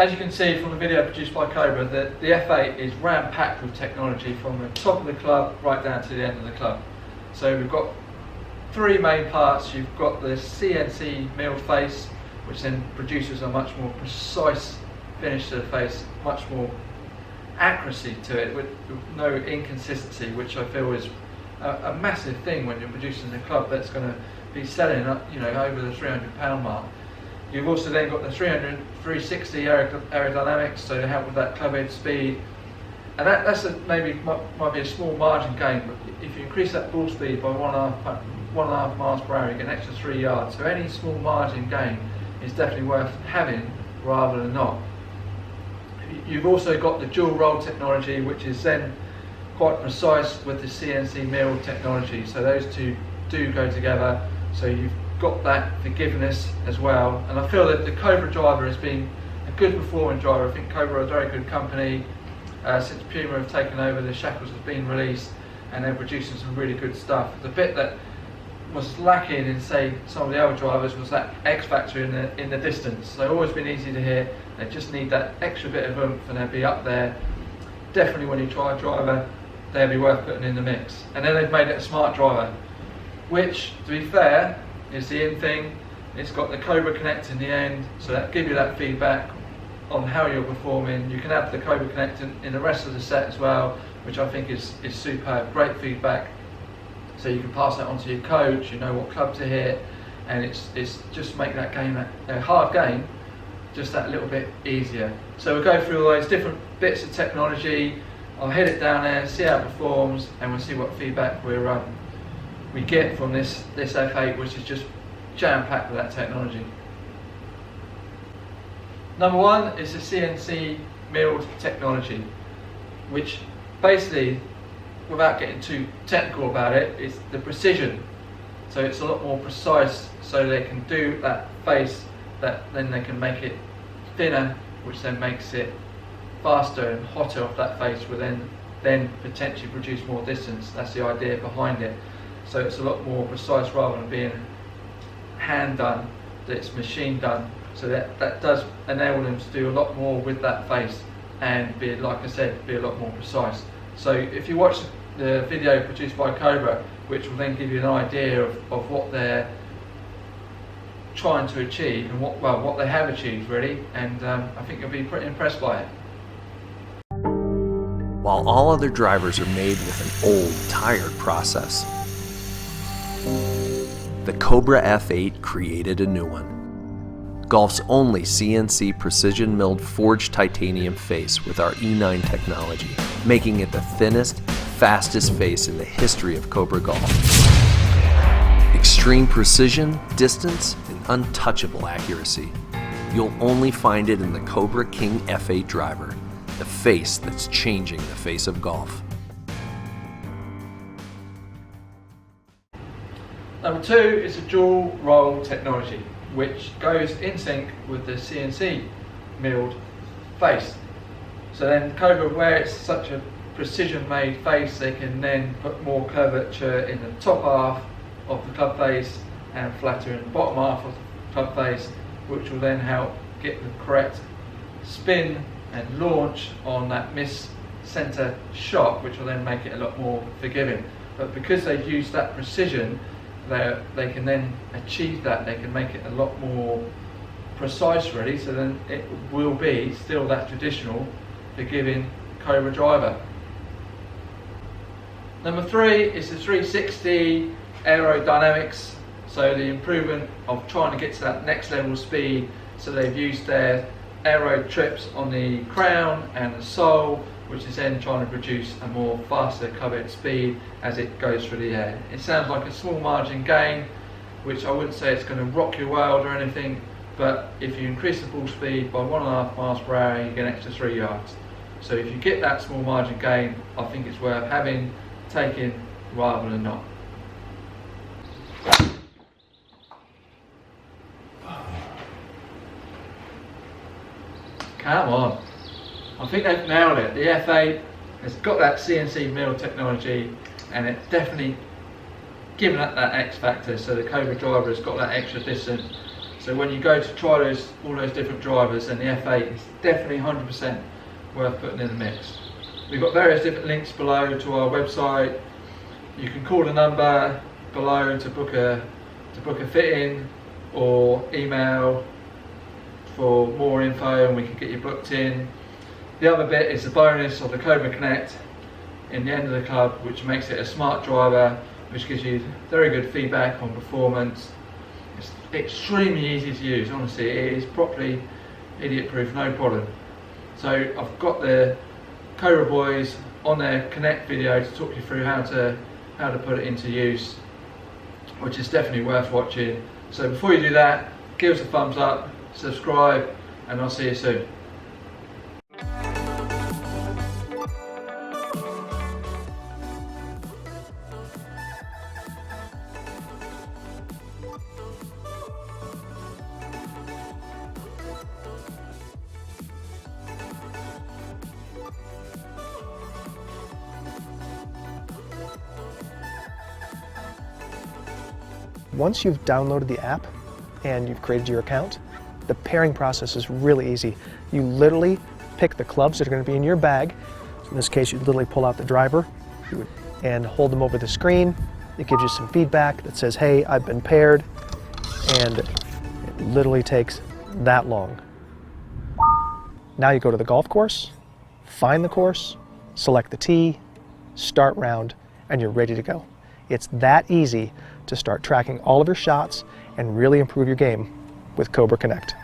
as you can see from the video produced by Cobra, the F8 is ram-packed with technology from the top of the club right down to the end of the club. So we've got three main parts. You've got the CNC milled face, which then produces a much more precise finish to the face, much more accuracy to it with no inconsistency, which I feel is a massive thing when you're producing a club that's going to be selling over the £300 mark. You've also then got the 360 aerodynamics, so to help with that club head speed, and that's maybe might be a small margin gain, but if you increase that ball speed by 1.5 miles per hour, you get an extra 3 yards. So any small margin gain is definitely worth having rather than not. You've also got the dual roll technology, which is then quite precise with the CNC milled technology. So those two do go together. So you've got that forgiveness as well. And I feel that the Cobra Driver has been a good performing driver. I think Cobra are a very good company. Since Puma have taken over, the shackles have been released and they're producing some really good stuff. The bit that was lacking in, say, some of the other drivers was that X factor in the distance. They've always been easy to hit. They just need that extra bit of oomph and they'll be up there. Definitely when you try a driver, they'll be worth putting in the mix. And then they've made it a smart driver, which, to be fair, is the in thing. It's got the Cobra Connect in the end, so that gives you that feedback on how you're performing. You can have the Cobra Connect in the rest of the set as well, which I think is superb. Great feedback. So you can pass that on to your coach, you know what club to hit, and it's just make that game, a hard game, just that little bit easier. So we'll go through all those different bits of technology. I'll head it down there, see how it performs, and we'll see what feedback we get from this F8, which is just jam-packed with that technology. Number one is the CNC milled technology, which basically, without getting too technical about it, is the precision. So it's a lot more precise, so they can do that face, that then they can make it thinner, which then makes it faster and hotter off that face, will then potentially produce more distance. That's the idea behind it. So it's a lot more precise rather than being hand done, that it's machine done. So that does enable them to do a lot more with that face and be, like I said, be a lot more precise. So if you watch the video produced by Cobra, which will then give you an idea of what they're trying to achieve and what they have achieved really, and I think you'll be pretty impressed by it. While all other drivers are made with an old, tired process, the Cobra F8 created a new one. Golf's only CNC precision milled forged titanium face with our E9 technology, making it the thinnest, fastest face in the history of Cobra Golf. Extreme precision, distance, and untouchable accuracy. You'll only find it in the Cobra King F8 Driver, the face that's changing the face of golf. Number two is the dual roll technology, which goes in sync with the CNC milled face. So then Cobra, where it's such a precision made face, they can then put more curvature in the top half of the club face and flatter in the bottom half of the club face, which will then help get the correct spin and launch on that miss-center shot, which will then make it a lot more forgiving. But because they've used that precision, they can then achieve that. They can make it a lot more precise really, so then it will be still that traditional forgiving Cobra Driver. Number three is the 360 aerodynamics, so the improvement of trying to get to that next level speed. So they've used their aero trips on the crown and the sole, which is then trying to produce a more faster club head speed as it goes through the air. It sounds like a small margin gain, which I wouldn't say it's going to rock your world or anything, but if you increase the ball speed by 1.5 miles per hour, you get an extra 3 yards. So if you get that small margin gain, I think it's worth having, taking, rather than not. Come on. I think they've nailed it. The F8 has got that CNC milled technology, and it's definitely given it that X factor. So the Cobra Driver has got that extra distance. So when you go to try all those different drivers, then the F8 is definitely 100% worth putting in the mix. We've got various different links below to our website. You can call the number below to book a fit-in, or email for more info and we can get you booked in. The other bit is the bonus of the Cobra Connect in the end of the club, which makes it a smart driver, which gives you very good feedback on performance. It's extremely easy to use, honestly. It is properly idiot-proof, no problem. So I've got the Cobra boys on their Connect video to talk you through how to put it into use, which is definitely worth watching. So before you do that, give us a thumbs up, subscribe, and I'll see you soon. Once you've downloaded the app and you've created your account, the pairing process is really easy. You literally pick the clubs that are going to be in your bag. In this case, you literally pull out the driver and hold them over the screen. It gives you some feedback that says, hey, I've been paired, and it literally takes that long. Now you go to the golf course, find the course, select the tee, start round, and you're ready to go. It's that easy to start tracking all of your shots and really improve your game with Cobra Connect.